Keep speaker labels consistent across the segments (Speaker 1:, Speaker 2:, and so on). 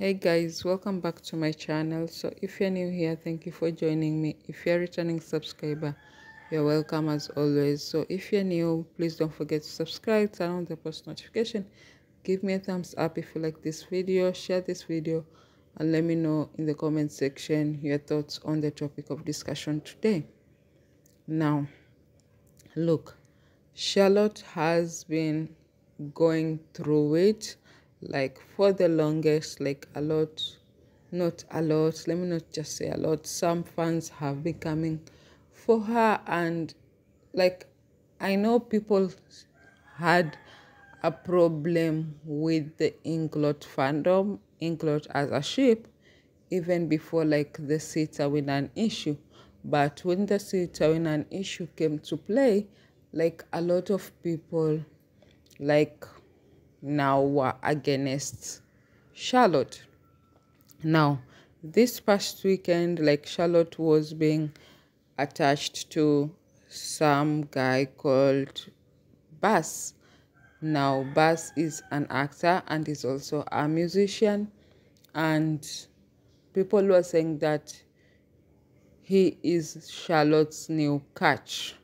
Speaker 1: Hey guys, welcome back to my channel. So if you're new here, thank you for joining me. If you're a returning subscriber, you're welcome as always. So if you're new, please don't forget to subscribe, turn on the post notification, give me a thumbs up if you like this video, share this video, and let me know in the comment section your thoughts on the topic of discussion today. Now, look, Charlotte has been going through it like for the longest, like a lot, not a lot, let me not just say a lot. Some fans have been coming for her, and like I know people had a problem with the englot fandom, englot as a ship, even before like the Sita win an issue. But when the Sita win an issue came to play, like a lot of people like now were against Charlotte. Now, this past weekend, like Charlotte was being attached to some guy called Bass. Now, Bass is an actor and is also a musician, and people were saying that he is Charlotte's new catch,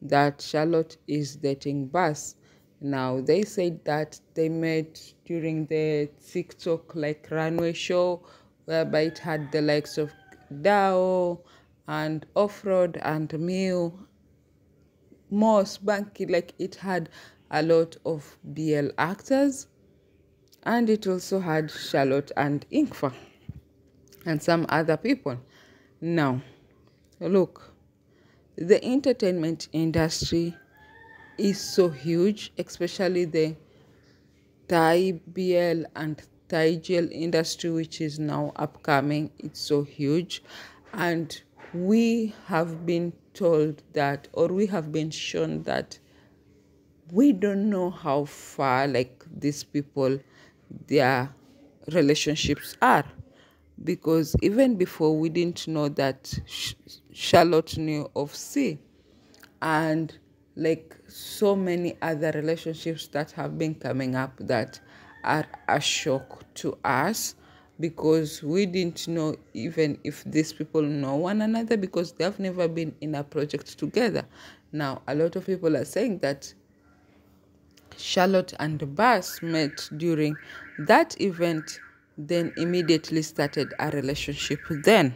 Speaker 1: that Charlotte is dating Bass. Now, they said that they met during the TikTok like runway show, whereby it had the likes of Dao and Offroad and Mew, Moss, Banky, like it had a lot of BL actors, and it also had Charlotte and Inkfa and some other people. Now, look, the entertainment industry is so huge, especially the Thai BL and Thai GL industry, which is now upcoming. It's so huge, and we have been told that, or we have been shown that we don't know how far like these people, their relationships are, because even before we didn't know that Charlotte knew of C, and like so many other relationships that have been coming up that are a shock to us, because we didn't know even if these people know one another, because they have never been in a project together. Now a lot of people are saying that Charlotte and Bass met during that event, then immediately started a relationship then.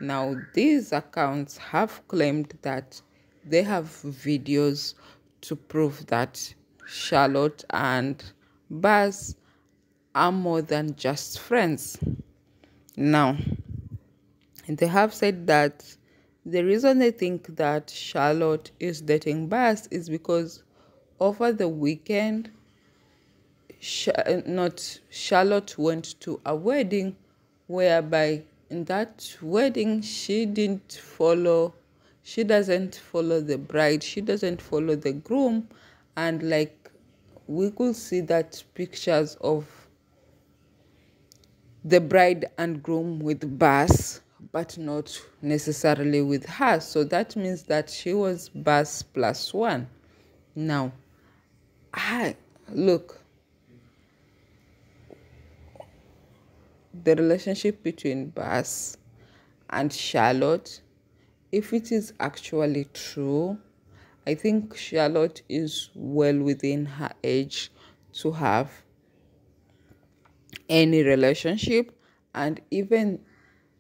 Speaker 1: Now, these accounts have claimed that they have videos to prove that Charlotte and Bass are more than just friends. Now, they have said that the reason they think that Charlotte is dating Bass is because over the weekend, Charlotte went to a wedding whereby in that wedding she doesn't follow the bride, she doesn't follow the groom, and like we could see that pictures of the bride and groom with Bass, but not necessarily with her. So that means that she was Bass plus one. Now, look, the relationship between Bass and Charlotte, if it is actually true, I think Charlotte is well within her age to have any relationship. And even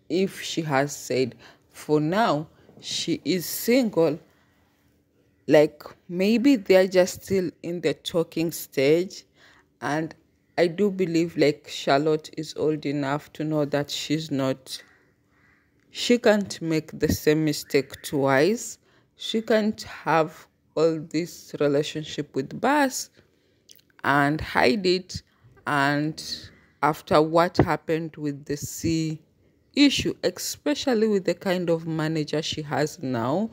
Speaker 1: if she has said for now she is single, like maybe they're just still in the talking stage. And I do believe like Charlotte is old enough to know that she can't make the same mistake twice. She can't have all this relationship with Bass and hide it. And after what happened with the C issue, especially with the kind of manager she has now,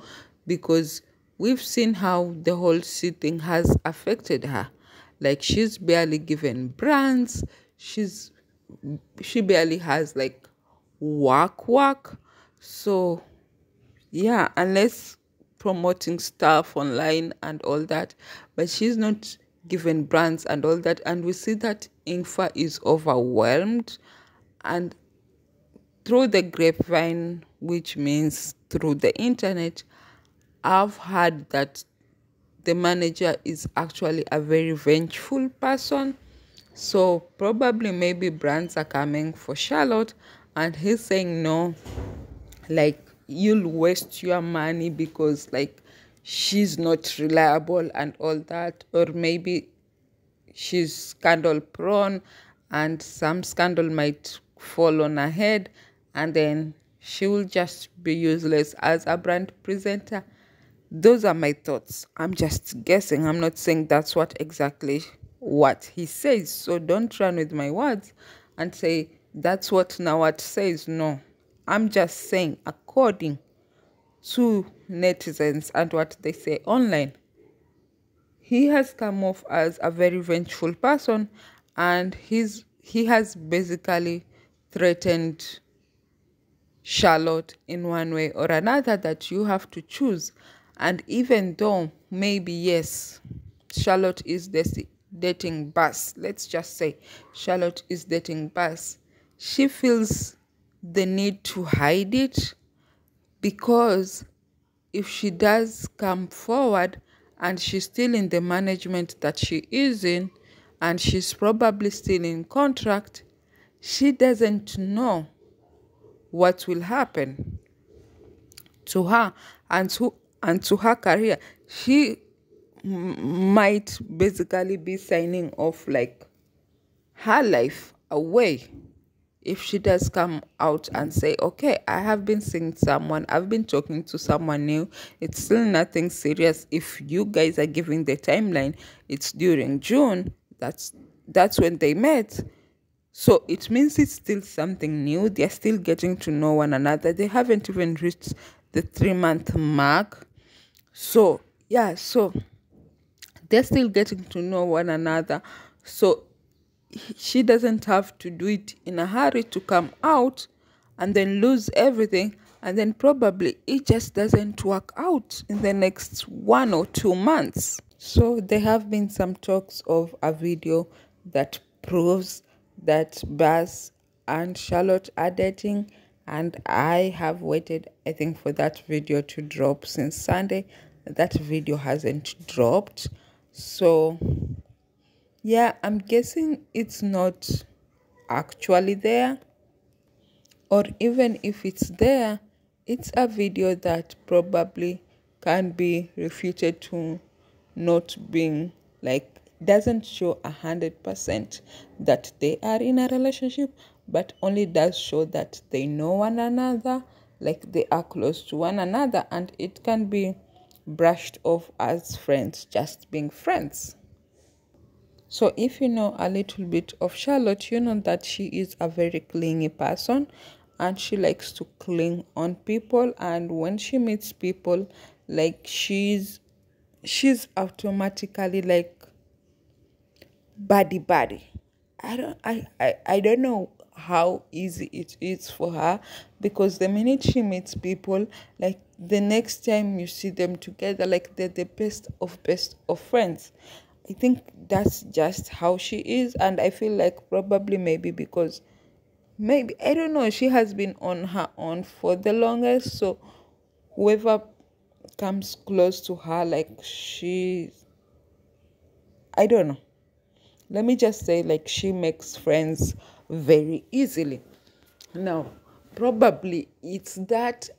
Speaker 1: because we've seen how the whole C thing has affected her. Like she's barely given brands, she barely has like work. So yeah, unless promoting stuff online and all that, but she's not given brands and all that, and we see that Infa is overwhelmed. And through the grapevine, which means through the internet, I've heard that the manager is actually a very vengeful person. So probably maybe brands are coming for Charlotte and he's saying no, like you'll waste your money because like she's not reliable and all that, or maybe she's scandal prone and some scandal might fall on her head and then she will just be useless as a brand presenter. Those are my thoughts. I'm just guessing. I'm not saying that's what he says. So don't run with my words and say that's what Nawat says. No, I'm just saying according to netizens and what they say online. He has come off as a very vengeful person, and he has basically threatened Charlotte in one way or another that you have to choose. And even though maybe, yes, Charlotte is dating Bas, let's just say Charlotte is dating Bas, she feels the need to hide it, because if she does come forward and she's still in the management that she is in, and she's probably still in contract, she doesn't know what will happen to her and to her career. She might basically be signing off like her life away if she does come out and say, okay, I have been seeing someone, I've been talking to someone new, it's still nothing serious. If you guys are giving the timeline, it's during June, that's when they met. So it means it's still something new. They're still getting to know one another. They haven't even reached the 3-month mark. So, yeah, so they're still getting to know one another. So she doesn't have to do it in a hurry to come out and then lose everything. And then probably it just doesn't work out in the next 1 or 2 months. So there have been some talks of a video that proves that Bas and Charlotte are dating, and I have waited, I think, for that video to drop since Sunday. That video hasn't dropped. So yeah, I'm guessing it's not actually there, or even if it's there, it's a video that probably can be refuted to not being like, doesn't show 100% that they are in a relationship, but only does show that they know one another, like they are close to one another, and it can be brushed off as friends, just being friends. So if you know a little bit of Charlotte, you know that she is a very clingy person and she likes to cling on people, and when she meets people, like she's automatically like buddy. I don't know how easy it is for her, because the minute she meets people, like the next time you see them together, like they're the best of friends. I think that's just how she is, and I feel like probably maybe because maybe, I don't know, she has been on her own for the longest, so whoever comes close to her, like I don't know, let me just say, like, she makes friends very easily. Now, probably it's that,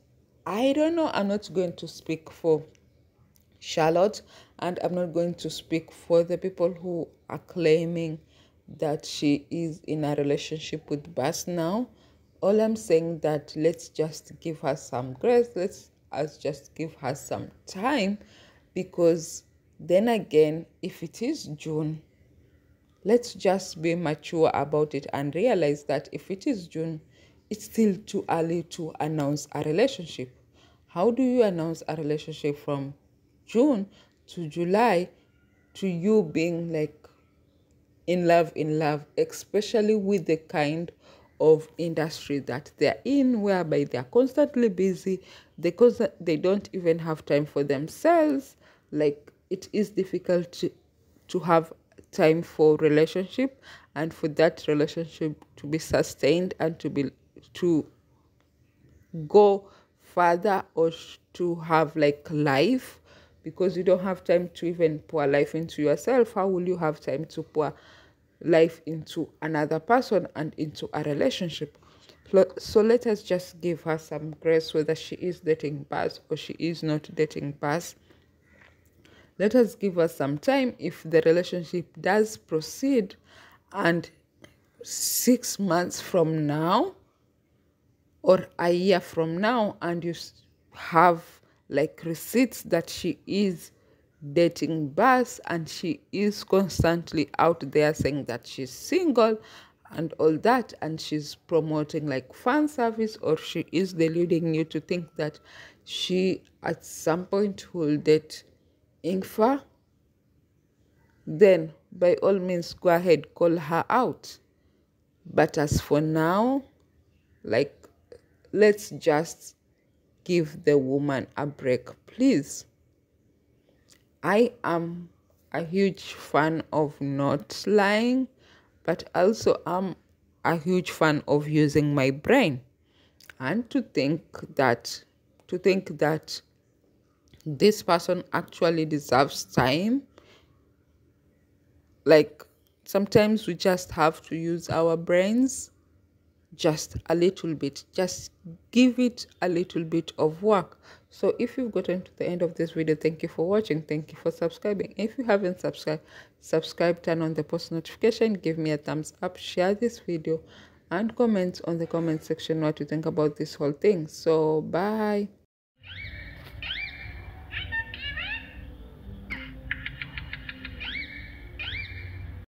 Speaker 1: I don't know, I'm not going to speak for Charlotte, and I'm not going to speak for the people who are claiming that she is in a relationship with Bas now. All I'm saying that let's just give her some grace, let's just give her some time, because then again, if it is June, let's just be mature about it and realize that if it is June, it's still too early to announce a relationship. How do you announce a relationship from June to July to you being like in love, especially with the kind of industry that they're in, whereby they're constantly busy, because they don't even have time for themselves. Like, it is difficult to have time for relationship, and for that relationship to be sustained and to go further, or to have like life, because you don't have time to even pour life into yourself. How will you have time to pour life into another person and into a relationship? So let us just give her some grace, whether she is dating Baz or she is not dating Baz. Let us give her some time. If the relationship does proceed, and 6 months from now or a year from now, and you have like receipts that she is dating Baz, and she is constantly out there saying that she's single and all that, and she's promoting like fan service, or she is deluding you to think that she at some point will date Ingfa, then by all means go ahead, call her out. But as for now, like, let's just give the woman a break, please. I am a huge fan of not lying, but also I'm a huge fan of using my brain, and to think that this person actually deserves time. Like, sometimes we just have to use our brains just a little bit, just give it a little bit of work. So if you've gotten to the end of this video, thank you for watching, thank you for subscribing. If you haven't subscribe, turn on the post notification, give me a thumbs up, share this video, and comment on the comment section what you think about this whole thing. So bye.